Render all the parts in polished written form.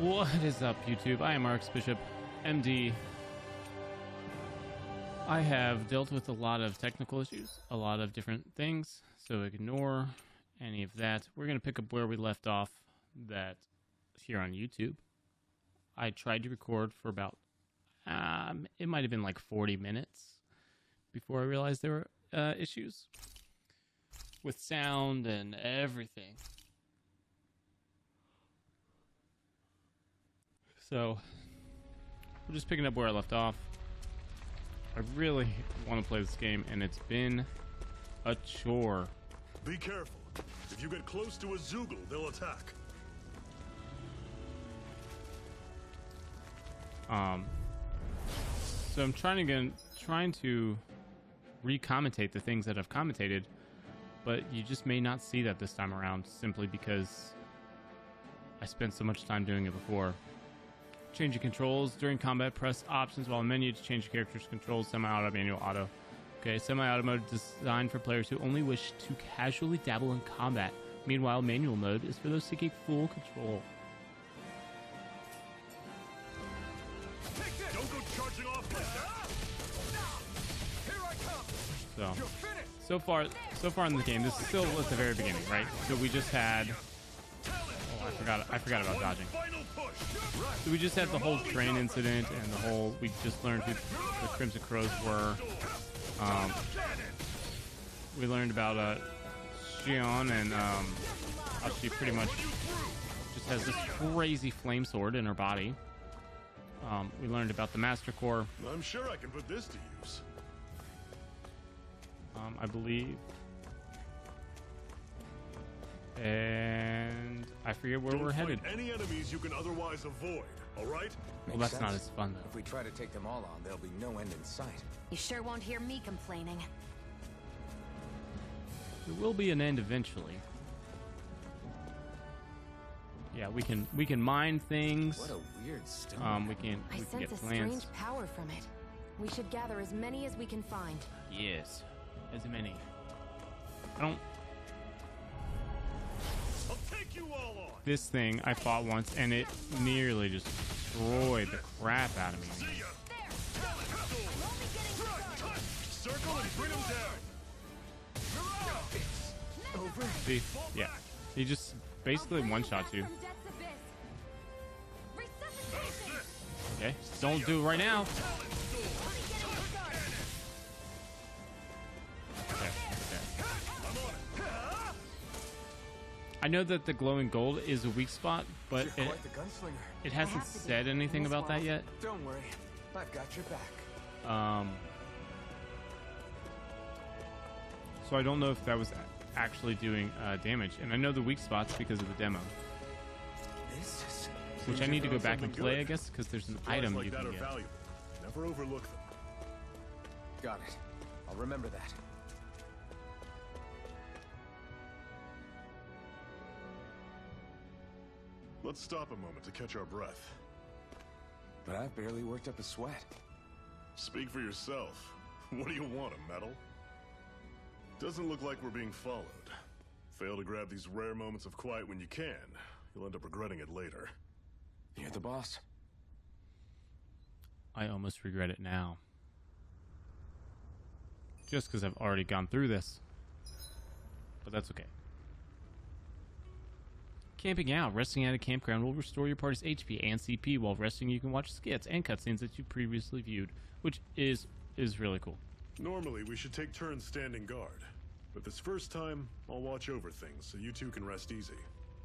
What is up, YouTube? I am Archbishop MD. I have dealt with a lot of technical issues, a lot of different things, so ignore any of that. We're going to pick up where we left off that here on YouTube. I tried to record for about, it might have been like 40 minutes before I realized there were issues with sound and everything. So, we're just picking up where I left off. I really want to play this game, and it's been a chore. Be careful. If you get close to a Zoogle, they'll attack. So I'm trying to re-commentate the things that I've commentated, but you just may not see that this time around, simply because I spent so much time doing it before. Change your controls. During combat, press options while in menu to change your character's controls. Semi-auto, manual, auto. Okay, semi-auto mode is designed for players who only wish to casually dabble in combat. Meanwhile, manual mode is for those seeking full control. Don't go charging off like that. Here I come. So far in the game, this is still at the very beginning, right? So we just had... Oh, I forgot about dodging. So we just had the whole train incident and the whole... We just learned who the Crimson Crows were. We learned about Shionne and how she pretty much just has this crazy flame sword in her body. We learned about the Master Core. I'm sure I can put this to use. I believe. And I forget where we're headed. Any enemies you can otherwise avoid, all right? Well, that's not as fun, though. If we try to take them all on, there'll be no end in sight. You sure won't hear me complaining. There will be an end eventually. Yeah, we can mine things. What a weird stone. We can I get sense a plants. strange power from it. We should gather as many as we can find. Yes, as many. I don't. I'll take you all on. This thing I fought once, and it nearly just destroyed the crap out of me. See ya. Circle and bring them down. Over. See? Yeah. He just basically one-shots you. Okay, don't do it right now. Okay. I know that the glowing gold is a weak spot, but You're quite the gunslinger. it hasn't said anything about that yet. Don't worry, I've got your back. So I don't know if that was actually doing damage, and I know the weak spots because of the demo, This is... which I need to go back and play, I guess, because there's an item like you that can are get. valuable. Never overlook them. Got it. I'll remember that. Let's stop a moment to catch our breath. But I've barely worked up a sweat. Speak for yourself. What do you want, a medal? Doesn't look like we're being followed. Fail to grab these rare moments of quiet when you can. You'll end up regretting it later. You're the boss. I almost regret it now. Just because I've already gone through this. But that's okay. Camping out. Resting at a campground will restore your party's HP and CP. While resting, you can watch skits and cutscenes that you previously viewed, which is really cool. Normally, we should take turns standing guard. But this first time, I'll watch over things so you two can rest easy.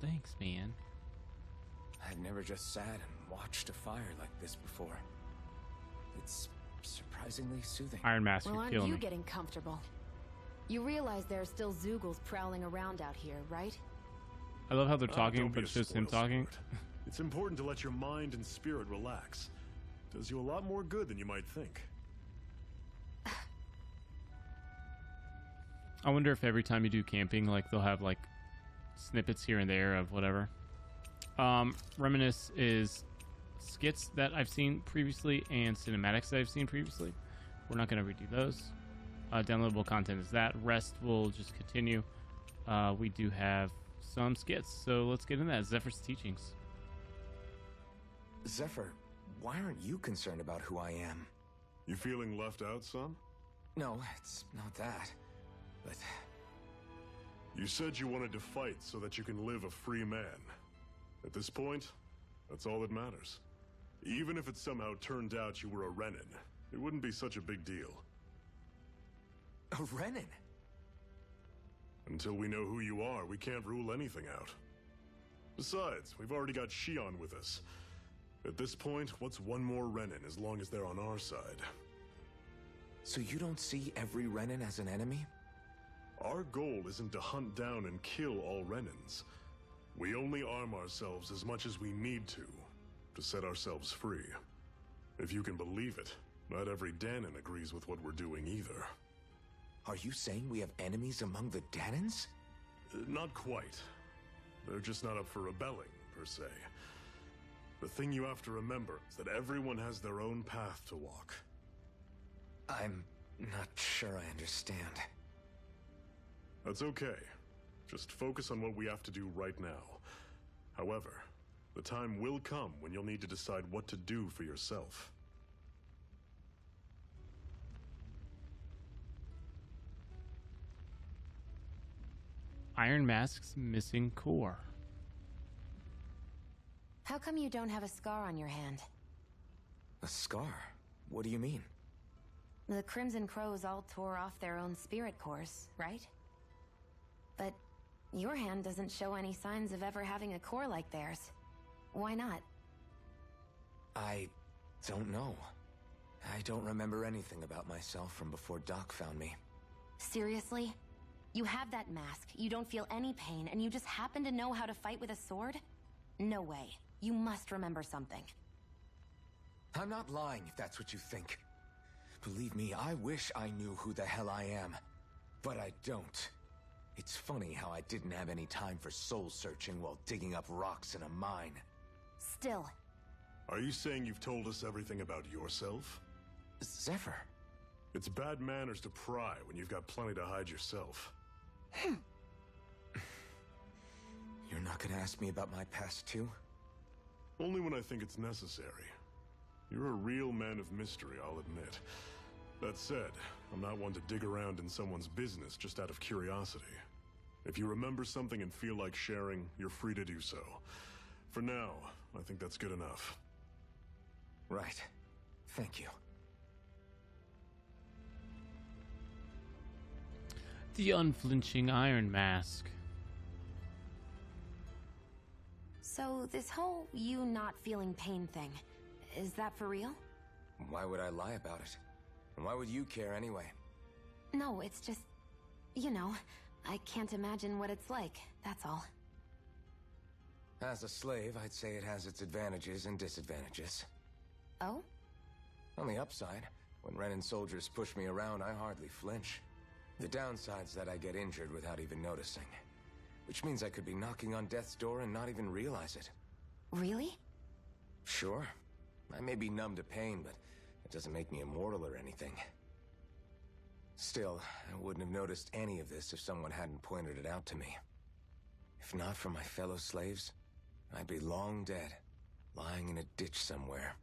Thanks, man. I've never just sat and watched a fire like this before. It's surprisingly soothing. Iron Mask, Well, you're aren't killing you me. getting comfortable? You realize there are still Zoogles prowling around out here, right? I love how they're talking, Don't be but a it's just him spoil talking. sport. It's important to let your mind and spirit relax. Does you a lot more good than you might think. I wonder if every time you do camping, like, they'll have, like, snippets here and there of whatever. Reminisce is skits that I've seen previously and cinematics that I've seen previously. We're not going to redo those. Downloadable content is that. Rest will just continue. We do have some skits, so let's get into that. Zephyr's teachings. Zephyr, why aren't you concerned about who I am? You feeling left out, son? No, it's not that. But You said you wanted to fight so that you can live a free man. At this point, that's all that matters. Even if it somehow turned out you were a Renan, it wouldn't be such a big deal. a Renan? Until we know who you are, we can't rule anything out. Besides, we've already got Shionne with us. At this point, what's one more Renan as long as they're on our side? So you don't see every Renan as an enemy? Our goal isn't to hunt down and kill all Renans. We only arm ourselves as much as we need to set ourselves free. If you can believe it, not every Dahnan agrees with what we're doing either. Are you saying we have enemies among the Dahnans? Not quite. They're just not up for rebelling, per se. The thing you have to remember is that everyone has their own path to walk. I'm not sure I understand. That's okay. Just focus on what we have to do right now. However, the time will come when you'll need to decide what to do for yourself. Iron Mask's missing core. How come you don't have a scar on your hand? A scar? What do you mean? The Crimson Crows all tore off their own spirit cores, right? But your hand doesn't show any signs of ever having a core like theirs. Why not? I don't know. I don't remember anything about myself from before Doc found me. Seriously? You have that mask, you don't feel any pain, and you just happen to know how to fight with a sword? No way. You must remember something. I'm not lying if that's what you think. Believe me, I wish I knew who the hell I am. But I don't. It's funny how I didn't have any time for soul searching while digging up rocks in a mine. Still. Are you saying you've told us everything about yourself? Zephyr. It's bad manners to pry when you've got plenty to hide yourself. You're not gonna ask me about my past too? Only when I think it's necessary. You're a real man of mystery, I'll admit. That said, I'm not one to dig around in someone's business just out of curiosity. If you remember something and feel like sharing, you're free to do so. For now, I think that's good enough. Right. Thank you. The unflinching Iron Mask. So this whole you not feeling pain thing, is that for real? Why would I lie about it? And why would you care anyway? No, it's just, you know, I can't imagine what it's like, that's all. As a slave, I'd say it has its advantages and disadvantages. Oh? On the upside, when Renan soldiers push me around, I hardly flinch. The downside's that I get injured without even noticing. Which means I could be knocking on death's door and not even realize it. Really? Sure. I may be numb to pain, but it doesn't make me immortal or anything. Still, I wouldn't have noticed any of this if someone hadn't pointed it out to me. If not for my fellow slaves, I'd be long dead, lying in a ditch somewhere.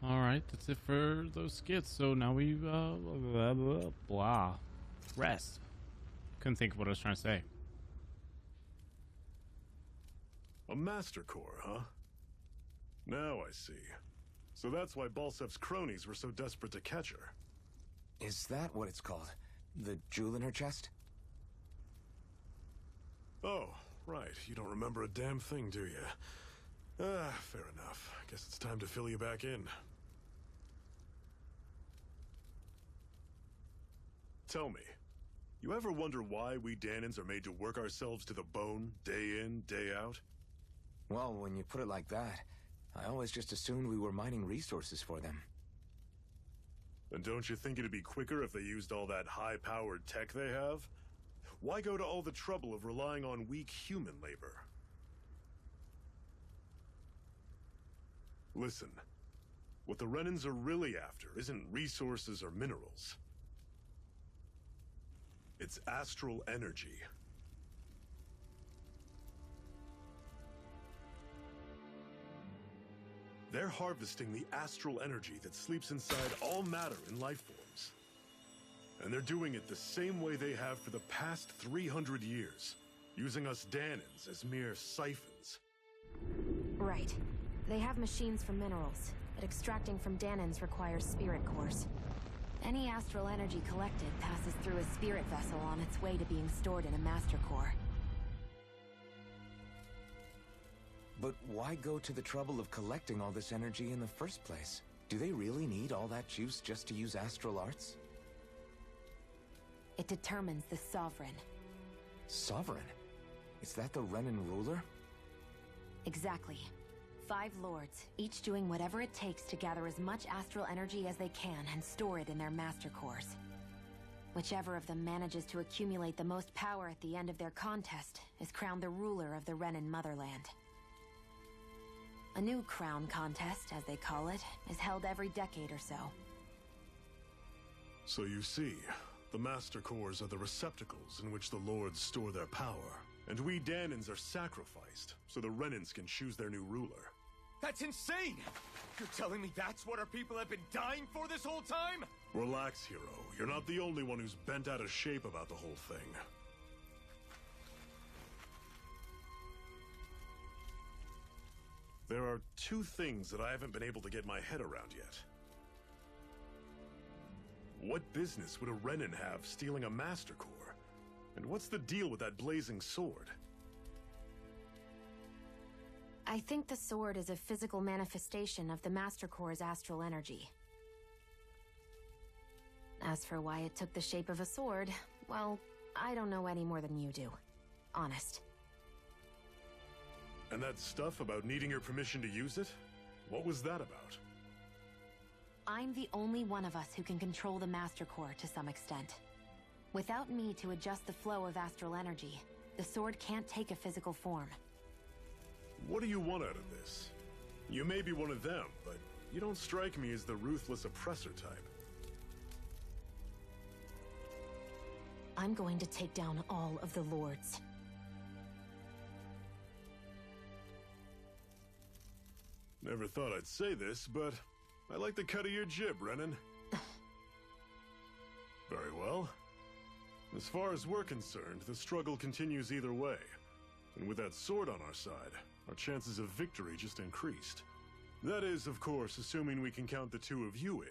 All right, that's it for those skits. So now we blah, blah, blah. Rest. Couldn't think of what I was trying to say. A Master Core, huh? Now I see. So that's why Balsef's cronies were so desperate to catch her. Is that what it's called? The jewel in her chest? Oh, right. You don't remember a damn thing, do you? Fair enough. Guess it's time to fill you back in. Tell me, you ever wonder why we Dahnans are made to work ourselves to the bone, day in, day out? Well, when you put it like that, I always just assumed we were mining resources for them. And don't you think it'd be quicker if they used all that high-powered tech they have? Why go to all the trouble of relying on weak human labor? Listen, what the Renans are really after isn't resources or minerals. It's astral energy. They're harvesting the astral energy that sleeps inside all matter in life forms. And they're doing it the same way they have for the past 300 years, using us Dahnans as mere siphons. Right. They have machines for minerals, but extracting from Dahnans requires spirit cores. Any astral energy collected passes through a spirit vessel on its way to being stored in a master core. But why go to the trouble of collecting all this energy in the first place? Do they really need all that juice just to use astral arts? It determines the Sovereign. Sovereign? Is that the Renan ruler? Exactly. 5 lords, each doing whatever it takes to gather as much astral energy as they can and store it in their master cores. Whichever of them manages to accumulate the most power at the end of their contest is crowned the ruler of the Renan motherland. A new crown contest, as they call it, is held every decade or so. So you see, the Master Cores are the receptacles in which the Lords store their power. And we Dahnans are sacrificed, so the Renans can choose their new ruler. That's insane! You're telling me that's what our people have been dying for this whole time? Relax, hero. You're not the only one who's bent out of shape about the whole thing. There are 2 things that I haven't been able to get my head around yet. What business would a Renan have stealing a Master Core? And what's the deal with that blazing sword? I think the sword is a physical manifestation of the Master Core's astral energy. As for why it took the shape of a sword, well, I don't know any more than you do. Honest. And that stuff about needing your permission to use it? What was that about? I'm the only one of us who can control the Master Core to some extent. Without me to adjust the flow of astral energy, the sword can't take a physical form. What do you want out of this? You may be one of them, but you don't strike me as the ruthless oppressor type. I'm going to take down all of the lords. Never thought I'd say this, but I like the cut of your jib, Renan. Very well. As far as we're concerned, the struggle continues either way. And with that sword on our side, our chances of victory just increased. That is, of course, assuming we can count the 2 of you in.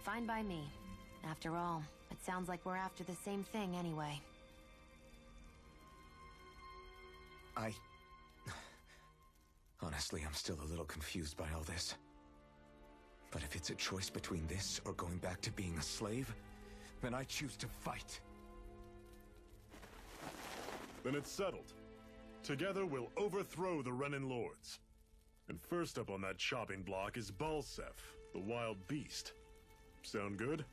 Fine by me. After all, it sounds like we're after the same thing anyway. Honestly, I'm still a little confused by all this. But if it's a choice between this or going back to being a slave, then I choose to fight. Then it's settled. Together we'll overthrow the Renan Lords. And first up on that chopping block is Balsef, the wild beast. Sound good?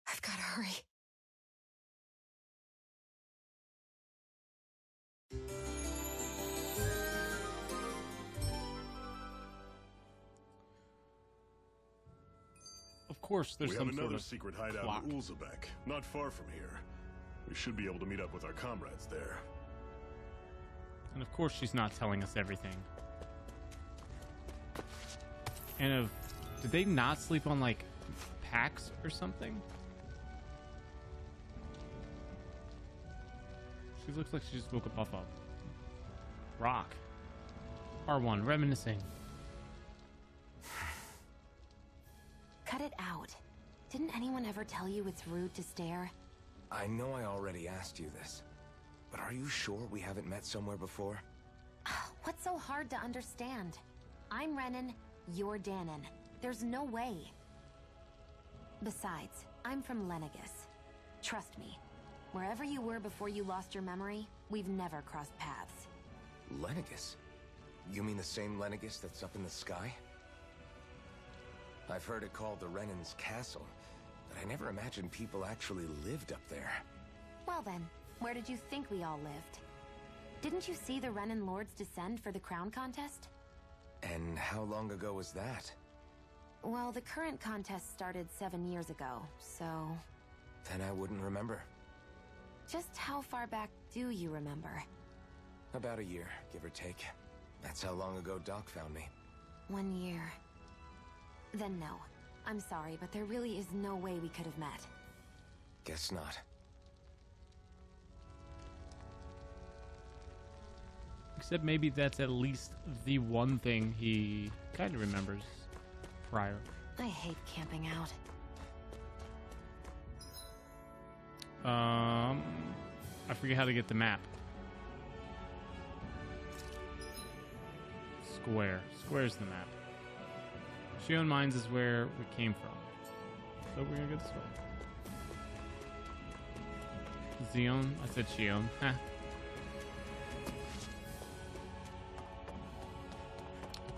I've gotta hurry. Of course, there's we some have another sort of secret hideout clock. in Ulzebek, not far from here. We should be able to meet up with our comrades there. And of course, she's not telling us everything. And did they not sleep on like packs or something? She looks like she just woke up off a rock. R1, reminiscing. Cut it out. Didn't anyone ever tell you it's rude to stare? I know I already asked you this, but are you sure we haven't met somewhere before? What's so hard to understand? I'm Renan, you're Dahnan. There's no way. Besides, I'm from Lenegus. Trust me, wherever you were before you lost your memory, we've never crossed paths. Lenegus? You mean the same Lenegus that's up in the sky? I've heard it called the Renan's Castle, but I never imagined people actually lived up there. Well then, where did you think we all lived? Didn't you see the Renan Lords descend for the crown contest? And how long ago was that? Well, the current contest started 7 years ago, so... Then I wouldn't remember. Just how far back do you remember? About a year, give or take. That's how long ago Doc found me. 1 year. Then no. I'm sorry, but there really is no way we could have met. Guess not. Except maybe that's at least the one thing he kind of remembers prior. I hate camping out. I forget how to get the map. Square. Square's the map. Shionne Mines is where we came from. So we're gonna go this way. Zion? I said Shionne. Ha.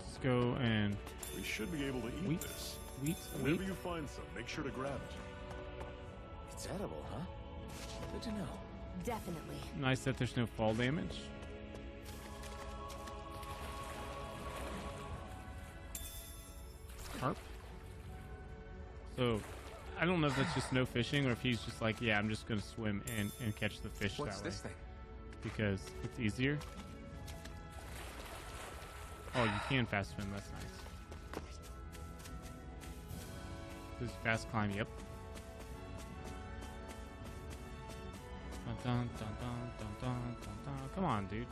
Let's go and... We should be able to eat Wheat? this. Wheat? Whenever you find some, make sure to grab it. It's edible, huh? Good to know. Definitely. Nice that there's no fall damage. Carp. So, I don't know if that's just no fishing or if he's just like, yeah, I'm just going to swim and catch the fish What's that way. this thing? Because it's easier. Oh, you can fast swim. That's nice. This is fast climb. Yep. Dun, dun, dun, dun, dun, dun, dun. Come on, dude.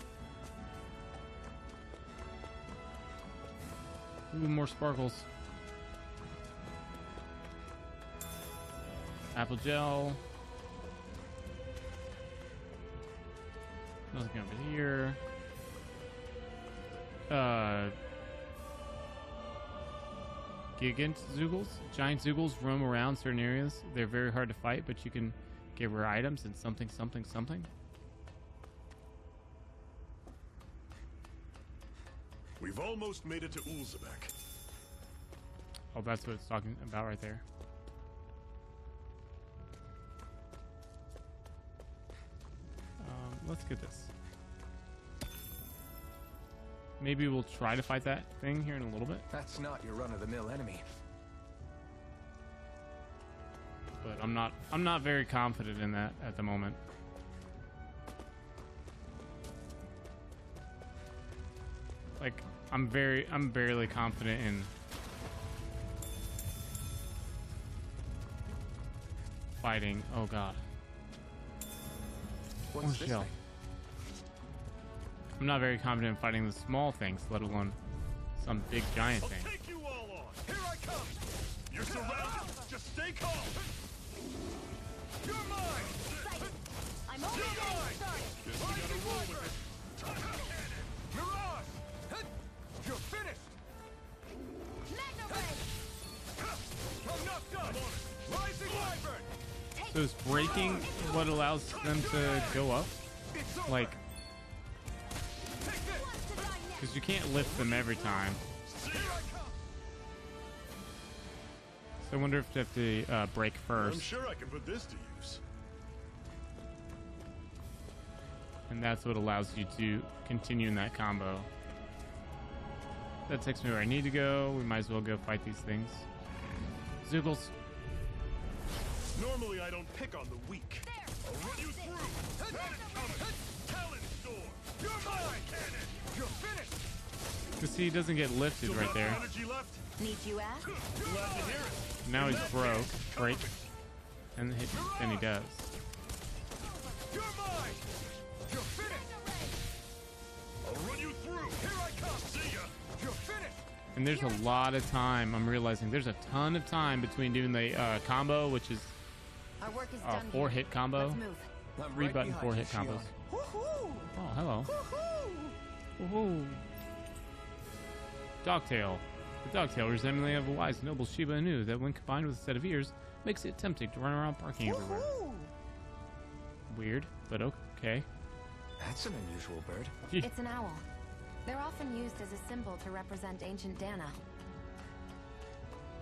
Ooh, more sparkles. Apple gel. Nothing over here. Gigant Zoogles. Giant Zoogles roam around certain areas. They're very hard to fight, but you can get rare items and something, something, something. We've almost made it to Ulzebek. Oh, that's what it's talking about right there. Let's get this. Maybe we'll try to fight that thing here in a little bit. That's not your run-of-the-mill enemy. But I'm not very confident in that at the moment. Like I'm barely confident in fighting. Oh god. What's this shell. thing? I'm not very confident in fighting the small things, let alone some big giant I'll thing. take you all on. Here I come. You're surrounded. Just stay calm. You're mine. I'm only getting started. Guess we gotta roll with it. Mirage! You're finished! Magna Ray! I'm knocked done! Rising Wyvern! So is breaking what allows them to go up? It's over! Like, Take this! because you can't lift them every time. Here I come! So I wonder if you have to break I'm first. sure I can put this to use. And that's what allows you to continue in that combo. That takes me where I need to go. We might as well go fight these things. Zoogles. Normally I don't pick on the weak. I'll run you through. Panic coming. Talon storm. You're mine, cannon. You're finished! Because he doesn't get lifted Still right got there. energy left? Need you ask? Glad to hear it. Now he's broke. Break. And then he does. You're mine! You're finished! I'll run you through. Here I come. See ya. You're finished! And there's a lot of time. I'm realizing there's a ton of time between doing the combo, which is Our work is done. 4-hit combo. Let's move. I'm 3 right button behind 4-hit you, combos. Shionne. Woohoo! Oh, hello. Woohoo! Woohoo. Dogtail. The dogtail resembling of a wise noble Shiba Inu that when combined with a set of ears makes it tempting to run around barking everywhere. Woohoo! Weird, but okay. That's an unusual bird. It's an owl. They're often used as a symbol to represent ancient Dahna.